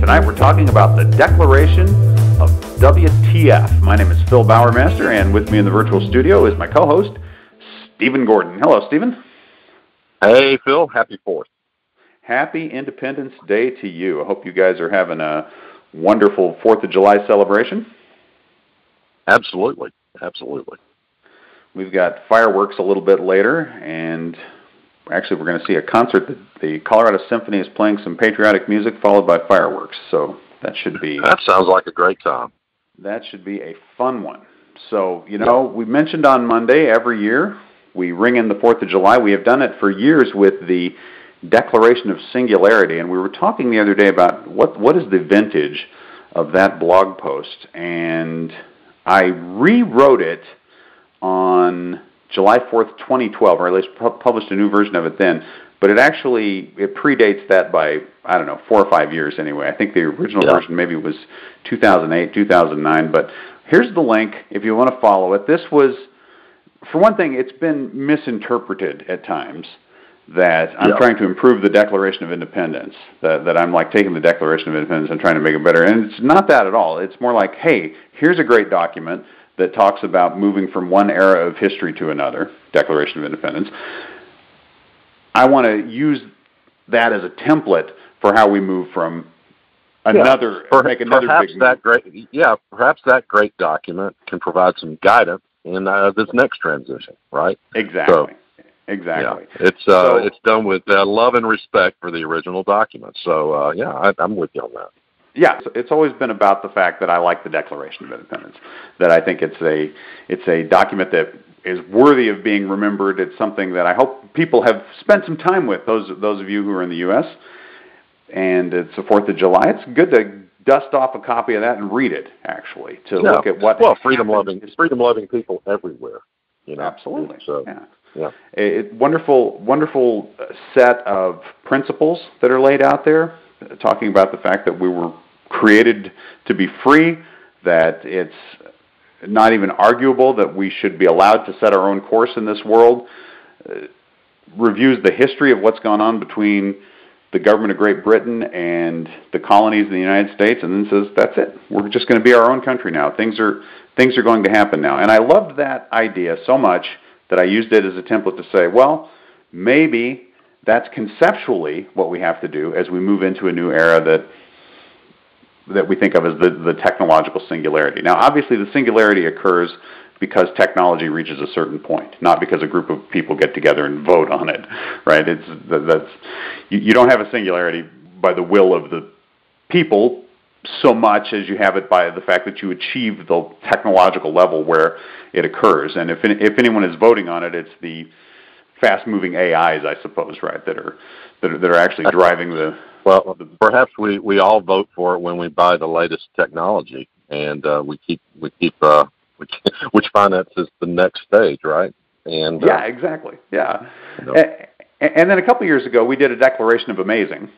Tonight we're talking about the Declaration of WTF. My name is Phil Bowermaster, and with me in the virtual studio is my co-host, Stephen Gordon. Hello, Stephen. Hey, Phil. Happy 4th. Happy Independence Day to you. I hope you guys are having a wonderful 4th of July celebration. Absolutely. Absolutely. We've got fireworks a little bit later, and actually we're going to see a concert. The Colorado Symphony is playing some patriotic music followed by fireworks, so that should be... That sounds like a great time. That should be a fun one. So, we mentioned on Monday every year we ring in the 4th of July. We have done it for years with the Declaration of Singularity, and we were talking the other day about what is the vintage of that blog post, and I rewrote it on July 4th, 2012, or at least published a new version of it then, but it predates that by, 4 or 5 years anyway. I think the original version maybe was 2008, 2009, but here's the link if you want to follow it. This was, for one thing, it's been misinterpreted at times that I'm trying to improve the Declaration of Independence, that I'm like taking the Declaration of Independence and trying to make it better, and it's not that at all. It's more like, hey, here's a great document that talks about moving from one era of history to another, Declaration of Independence. I want to use that as a template for how we move from another, make another big move. Perhaps that great document can provide some guidance in this next transition, right? Exactly. Exactly. Yeah. It's done with love and respect for the original document. So, I'm with you on that. Yeah, it's always been about the fact that I like the Declaration of Independence, that I think it's a document that is worthy of being remembered. It's something that I hope people have spent some time with, those of you who are in the U.S., and it's the 4th of July. It's good to dust off a copy of that and read it, actually, to look at what... Well, freedom-loving people everywhere. Absolutely, Yeah. Wonderful set of principles that are laid out there, talking about the fact that we were created to be free, that it's not even arguable that we should be allowed to set our own course in this world, reviews the history of what's gone on between the government of Great Britain and the colonies in the United States, and then says, that's it. We're just going to be our own country now. Things are going to happen now. And I loved that idea so much that I used it as a template to say, well, maybe that's conceptually what we have to do as we move into a new era that we think of as the technological singularity. Now, obviously, the singularity occurs because technology reaches a certain point, not because a group of people get together and vote on it, right? You don't have a singularity by the will of the people so much as you have it by the fact that you achieve the technological level where it occurs. And if anyone is voting on it, it's the fast-moving AIs, I suppose, right, that are actually driving the... Well, perhaps we all vote for it when we buy the latest technology, and which finances the next stage, right? And exactly. Yeah. And then a couple years ago, we did a Declaration of Amazing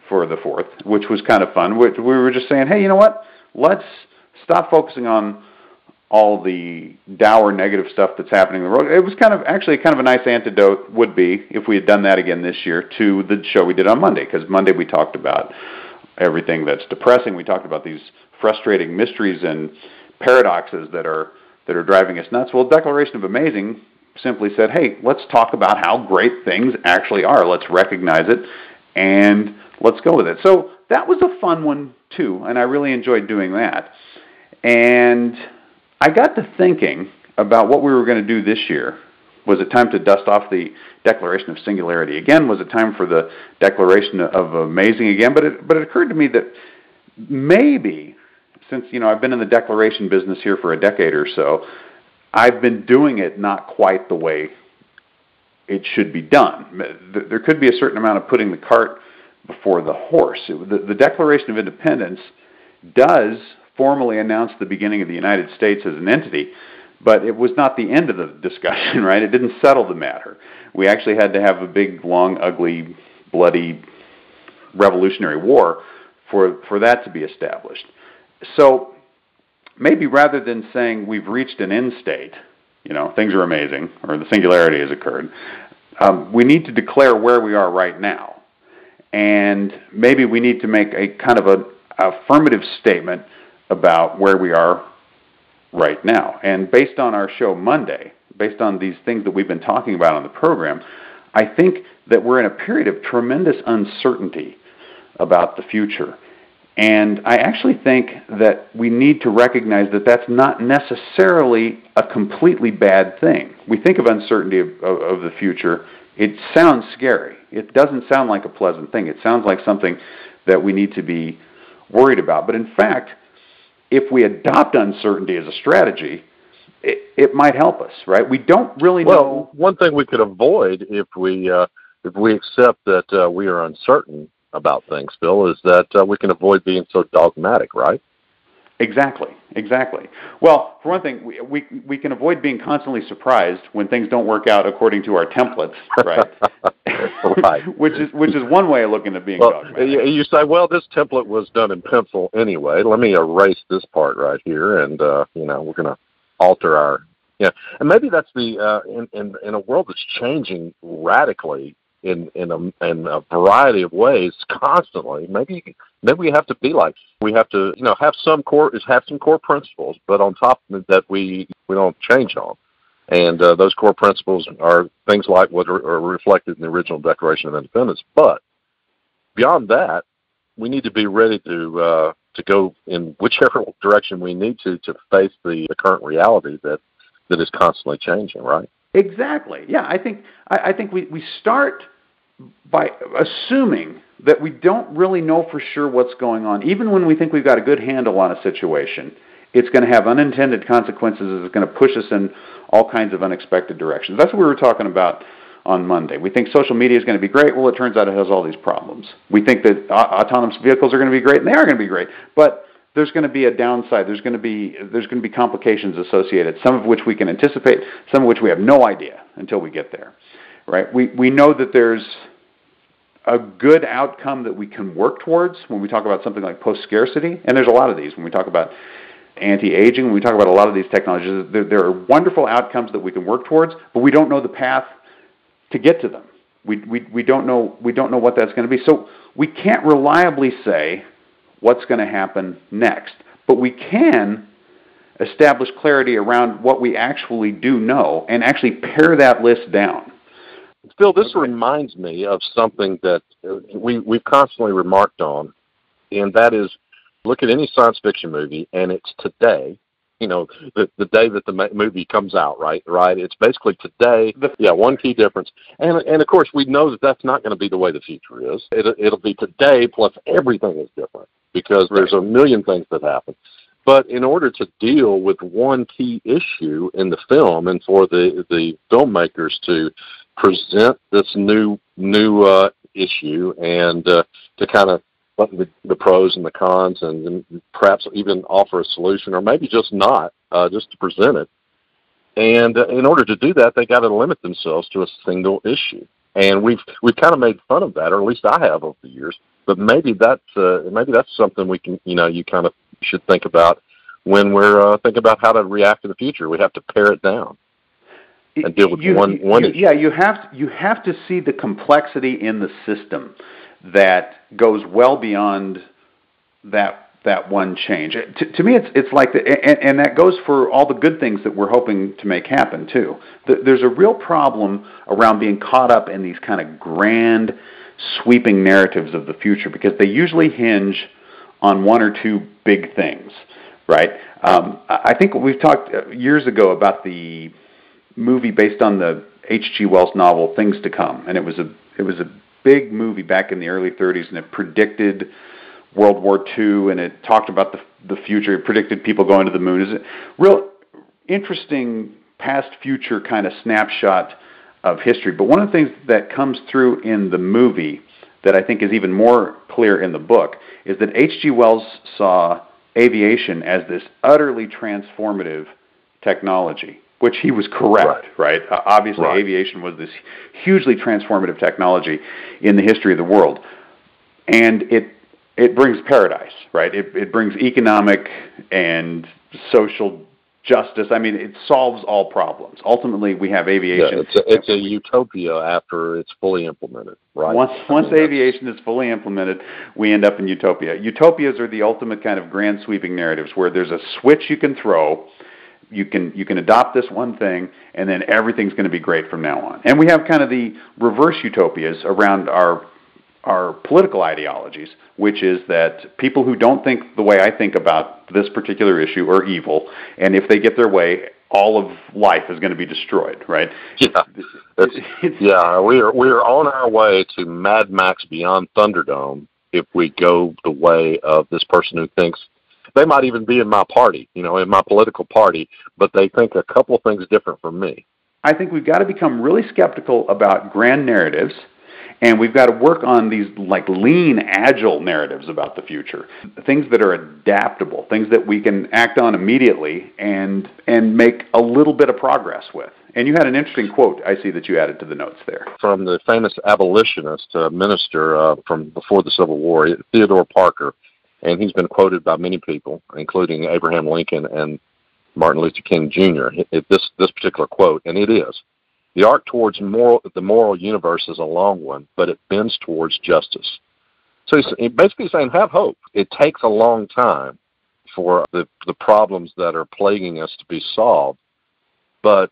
for the 4th, which was kind of fun. We were just saying, hey, you know what? Let's stop focusing on all the dour negative stuff that's happening in the world. It was kind of a nice antidote, would be, if we had done that again this year, to the show we did on Monday, because Monday we talked about everything that's depressing. We talked about these frustrating mysteries and paradoxes that are driving us nuts. Well, Declaration of Amazing simply said, hey, let's talk about how great things actually are. Let's recognize it, and let's go with it. So that was a fun one, too, and I really enjoyed doing that. And I got to thinking about what we were going to do this year. Was it time to dust off the Declaration of Singularity again? Was it time for the Declaration of Amazing again? But it occurred to me that maybe, since I've been in the declaration business here for a decade or so, I've been doing it not quite the way it should be done. There could be a certain amount of putting the cart before the horse. The Declaration of Independence does formally announced the beginning of the United States as an entity, but it was not the end of the discussion, right? It didn't settle the matter. We actually had to have a big, long, ugly, bloody Revolutionary War for that to be established. So maybe rather than saying we've reached an end state, things are amazing, or the singularity has occurred, we need to declare where we are right now. And maybe we need to make a kind of affirmative statement about where we are right now. And based on our show Monday, based on these things that we've been talking about on the program, I think that we're in a period of tremendous uncertainty about the future. And I actually think that we need to recognize that that's not necessarily a completely bad thing. We think of uncertainty of the future. It sounds scary. It doesn't sound like a pleasant thing. It sounds like something that we need to be worried about. But in fact, if we adopt uncertainty as a strategy, it might help us, right? We don't really know. Well, one thing we could avoid if we accept that we are uncertain about things, Phil, is that we can avoid being so dogmatic, right? Exactly. Well, for one thing, we can avoid being constantly surprised when things don't work out according to our templates, right? Right. which is one way of looking at being dogmatic. You say, well, this template was done in pencil anyway. Let me erase this part right here, and we're going to alter our and maybe that's the in a world that's changing radically in a variety of ways constantly. Maybe we have to be like, we have to have some core principles, but on top of that we don't change on. And those core principles are things like what are reflected in the original Declaration of Independence. But beyond that, we need to be ready to go in whichever direction we need to face the current reality that is constantly changing, right? Exactly. Yeah, I think we start by assuming that we don't really know for sure what's going on. Even when we think we've got a good handle on a situation, it's going to have unintended consequences. It's going to push us in all kinds of unexpected directions. That's what we were talking about on Monday. We think social media is going to be great. Well, it turns out it has all these problems. We think that autonomous vehicles are going to be great, and they are going to be great. But there's going to be a downside. There's going to be complications associated, some of which we can anticipate, some of which we have no idea until we get there. Right? We know that there's a good outcome that we can work towards when we talk about something like post-scarcity, and there's a lot of these when we talk about anti-aging, when we talk about a lot of these technologies. There are wonderful outcomes that we can work towards, but we don't know the path to get to them. We don't know what that's going to be. So we can't reliably say what's going to happen next, but we can establish clarity around what we actually do know and actually pare that list down. Phil, this reminds me of something that we've constantly remarked on, and that is, look at any science fiction movie, and it's today, the day that the movie comes out, right? It's basically today. One key difference. And of course, we know that that's not going to be the way the future is. It'll be today, plus everything is different, because there's a million things that happen. But in order to deal with one key issue in the film, and for the filmmakers to present this new issue and to kind of the pros and the cons, and perhaps even offer a solution, or maybe just not, just to present it. And in order to do that, they got to limit themselves to a single issue. And we've kind of made fun of that, or at least I have over the years. But maybe that's something we can, you kind of should think about when we're thinking about how to react in the future. We have to pare it down and deal with one issue. Yeah, you have to see the complexity in the system that goes well beyond that one change. To me, it's like and that goes for all the good things that we're hoping to make happen too. There's a real problem around being caught up in these kind of grand, sweeping narratives of the future, because they usually hinge on one or two big things, right? I think we've talked years ago about the movie based on the H.G. Wells novel Things to Come, and it was a big movie back in the early 30s, and it predicted World War II, and it talked about the future. It predicted people going to the moon. It's a real interesting past-future kind of snapshot of history. But one of the things that comes through in the movie that I think is even more clear in the book is that H.G. Wells saw aviation as this utterly transformative technology, which he was correct, right? Obviously, aviation was this hugely transformative technology in the history of the world. And it brings paradise, right? It brings economic and social justice. I mean, it solves all problems. Ultimately, we have aviation. Yeah, it's a utopia after it's fully implemented, right? Once aviation is fully implemented, we end up in utopia. Utopias are the ultimate kind of grand sweeping narratives where there's a switch you can throw. You can adopt this one thing, and then everything's going to be great from now on. And we have kind of the reverse utopias around our political ideologies, which is that people who don't think the way I think about this particular issue are evil, and if they get their way, all of life is going to be destroyed, right? Yeah, we're on our way to Mad Max Beyond Thunderdome if we go the way of this person who thinks they might even be in my party, in my political party, but they think a couple of things different from me. I think we've got to become really skeptical about grand narratives, and we've got to work on these like lean, agile narratives about the future, things that are adaptable, things that we can act on immediately and make a little bit of progress with. And you had an interesting quote, I see, that you added to the notes there. From the famous abolitionist minister from before the Civil War, Theodore Parker, and he's been quoted by many people, including Abraham Lincoln and Martin Luther King Jr., this particular quote, and it is, "The arc towards the moral universe is a long one, but it bends towards justice." So he's basically saying, have hope. It takes a long time for the problems that are plaguing us to be solved, but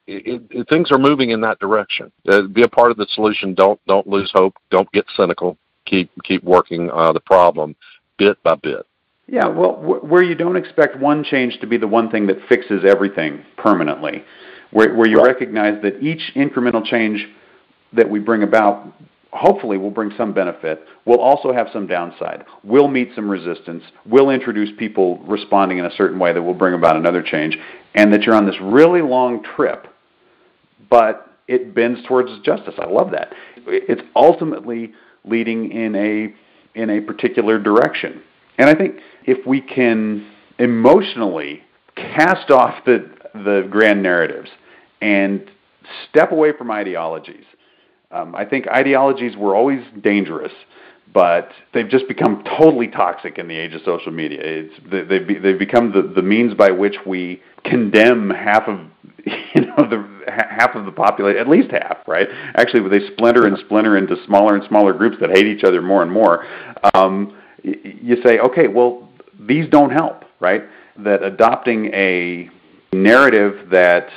things are moving in that direction. Be a part of the solution. Don't lose hope. Don't get cynical. Keep working the problem bit by bit. Yeah, well, where you don't expect one change to be the one thing that fixes everything permanently, where you recognize that each incremental change that we bring about hopefully will bring some benefit, will also have some downside, will meet some resistance, will introduce people responding in a certain way that will bring about another change, and that you're on this really long trip, but it bends towards justice. I love that. It's ultimately leading in a particular direction. And I think if we can emotionally cast off the grand narratives and step away from ideologies, I think ideologies were always dangerous, but they've just become totally toxic in the age of social media. They've become the means by which we condemn half of the population, at least half, right? Actually, they splinter into smaller and smaller groups that hate each other more and more. You say, okay, well, these don't help, right? That adopting a narrative that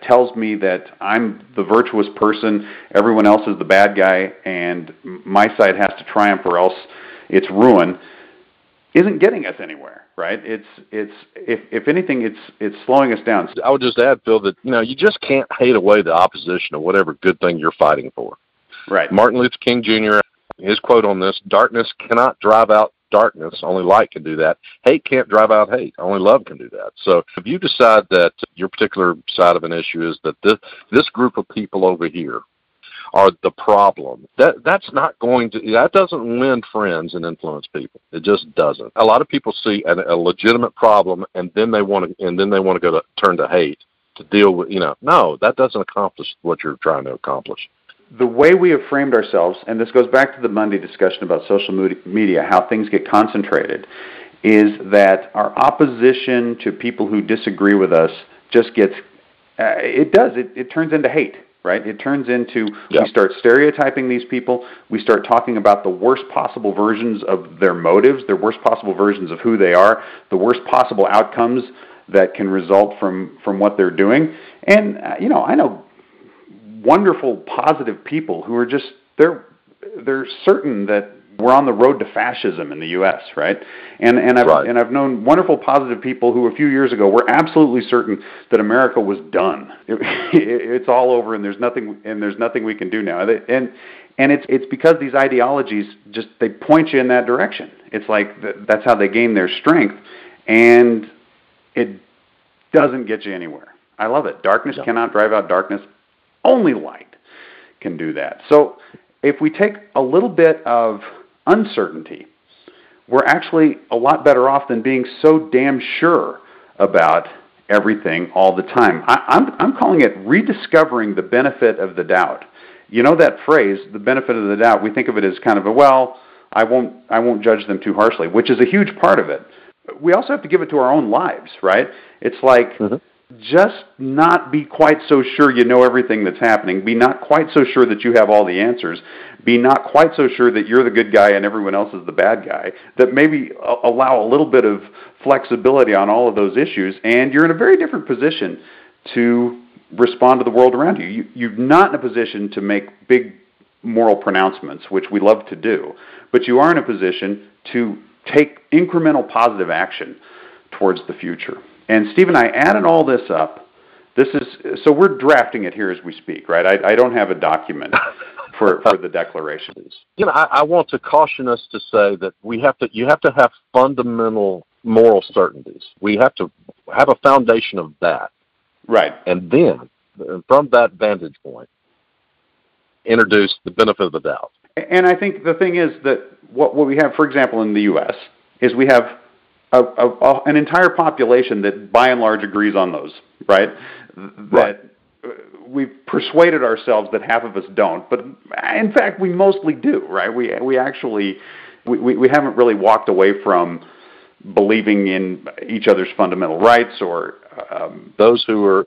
tells me that I'm the virtuous person, everyone else is the bad guy, and my side has to triumph or else it's ruin, isn't getting us anywhere, right? If anything, it's slowing us down. I would just add, Phil, that you just can't hate away the opposition of whatever good thing you're fighting for. Right. Martin Luther King Jr., his quote on this: "Darkness cannot drive out darkness, only light can do that. Hate can't drive out hate, only love can do that." So if you decide that your particular side of an issue is that this group of people over here are the problem, that doesn't win friends and influence people. It just doesn't. A lot of people see a legitimate problem and then they want to turn to hate to deal with. No, that doesn't accomplish what you're trying to accomplish. The way we have framed ourselves, and this goes back to the Monday discussion about social media, how things get concentrated, is that our opposition to people who disagree with us just gets, it turns into hate, right? It turns into, we start stereotyping these people, we start talking about the worst possible versions of their motives, their worst possible versions of who they are, the worst possible outcomes that can result from what they're doing. And, I know wonderful, positive people who are just, they're certain that we're on the road to fascism in the U.S., right? And I've known wonderful, positive people who a few years ago were absolutely certain that America was done. It's all over, and there's nothing we can do now. And it's because these ideologies just, they point you in that direction. It's like that's how they gain their strength, and it doesn't get you anywhere. I love it. Darkness cannot drive out darkness. Only light can do that. So if we take a little bit of uncertainty, we're actually a lot better off than being so damn sure about everything all the time. I'm calling it rediscovering the benefit of the doubt. You know that phrase, the benefit of the doubt, we think of it as kind of I won't judge them too harshly, which is a huge part of it. we also have to give it to our own lives, right? It's like, just not be quite so sure you know everything that's happening. Be not quite so sure that you have all the answers. Be not quite so sure that you're the good guy and everyone else is the bad guy. That maybe allow a little bit of flexibility on all of those issues, and you're in a very different position to respond to the world around you. You're not in a position to make big moral pronouncements, which we love to do, but you are in a position to take incremental positive action towards the future. And Stephen, I added all this up. So we're drafting it here as we speak, right? I don't have a document for the declarations. I want to caution us to say that you have to have fundamental moral certainties. We have to have a foundation of that. Right. And then, from that vantage point, introduce the benefit of the doubt. And I think the thing is that what we have, for example, in the U.S., is we have an entire population that by and large agrees on those, right? That we've persuaded ourselves that half of us don't, but in fact we mostly do, right? We actually haven't really walked away from believing in each other's fundamental rights or those who are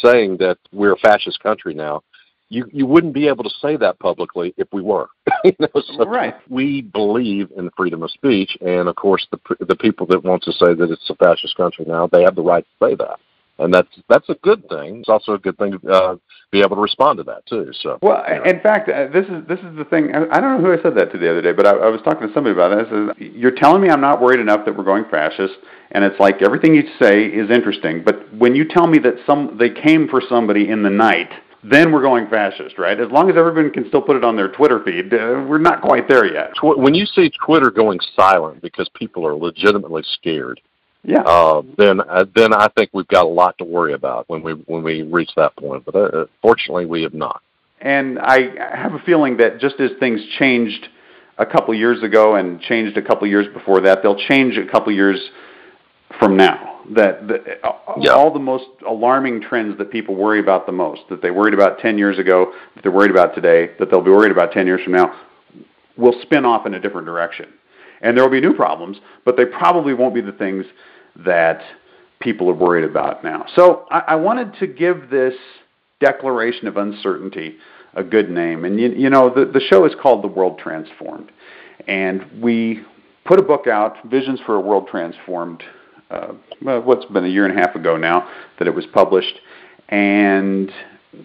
saying that we're a fascist country now. You wouldn't be able to say that publicly if we were. So right. We believe in freedom of speech, and of course, the people that want to say that it's a fascist country now, they have the right to say that, and that's a good thing. It's also a good thing to be able to respond to that too. So, well, in fact, this is the thing. I don't know who I said that to the other day, but I was talking to somebody about it. I said, "You're telling me I'm not worried enough that we're going fascist." And it's like everything you say is interesting, but when you tell me that they came for somebody in the night, then we're going fascist, right? As long as everyone can still put it on their Twitter feed, we're not quite there yet. When you see Twitter going silent because people are legitimately scared, then I think we've got a lot to worry about when we reach that point. But fortunately, we have not. And I have a feeling that just as things changed a couple years ago and changed a couple years before that, they'll change a couple years from now. All the most alarming trends that people worry about the most, that they worried about 10 years ago, that they're worried about today, that they'll be worried about 10 years from now, will spin off in a different direction. And there will be new problems, but they probably won't be the things that people are worried about now. So I wanted to give this Declaration of Uncertainty a good name. And, the show is called The World Transformed. And we put a book out, Visions for a World Transformed, what's been a year and a half ago now that it was published, and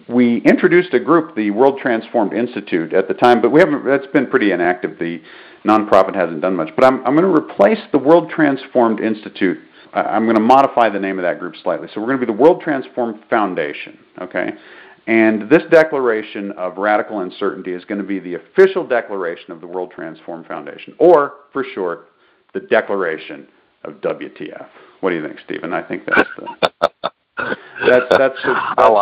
we introduced a group, the World Transformed Institute, at the time, but that's been pretty inactive. The nonprofit hasn't done much, but I'm going to replace the World Transformed Institute. I'm going to modify the name of that group slightly. So we're going to be the World Transformed Foundation, okay? And this declaration of radical uncertainty is going to be the official declaration of the World Transformed Foundation, or, for short, the Declaration of WTF. What do you think, Stephen? I think that's the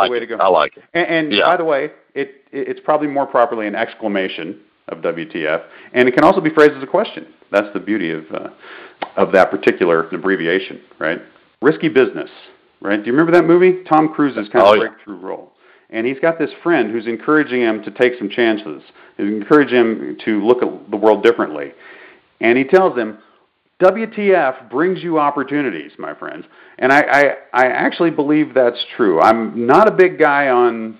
way to go. I like it. And by the way, it's probably more properly an exclamation of WTF, and it can also be phrased as a question. That's the beauty of that particular abbreviation, right? Risky Business, right? Do you remember that movie? Tom Cruise's kind of breakthrough role. And he's got this friend who's encouraging him to take some chances, who's encouraging him to look at the world differently. And he tells him, WTF brings you opportunities, my friends. And I actually believe that's true. I'm not a big guy on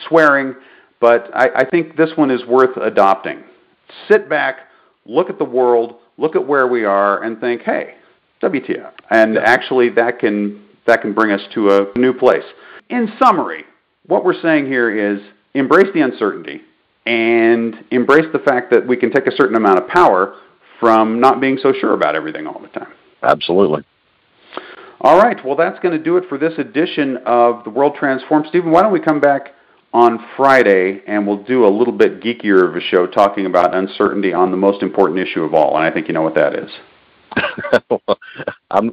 swearing, but I think this one is worth adopting. Sit back, look at the world, look at where we are, and think, hey, WTF. And actually that can bring us to a new place. In summary, what we're saying here is embrace the uncertainty and embrace the fact that we can take a certain amount of power from not being so sure about everything all the time. Absolutely. All right. Well, that's going to do it for this edition of The World Transformed. Stephen, why don't we come back on Friday and we'll do a little bit geekier of a show talking about uncertainty on the most important issue of all, and I think you know what that is.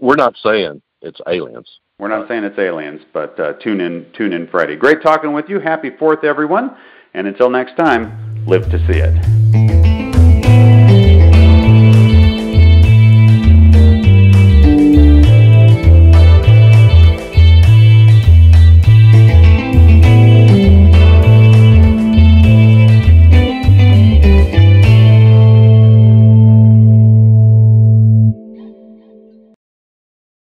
We're not saying it's aliens. We're not saying it's aliens, but tune in Friday. Great talking with you. Happy 4th, everyone. And until next time, live to see it.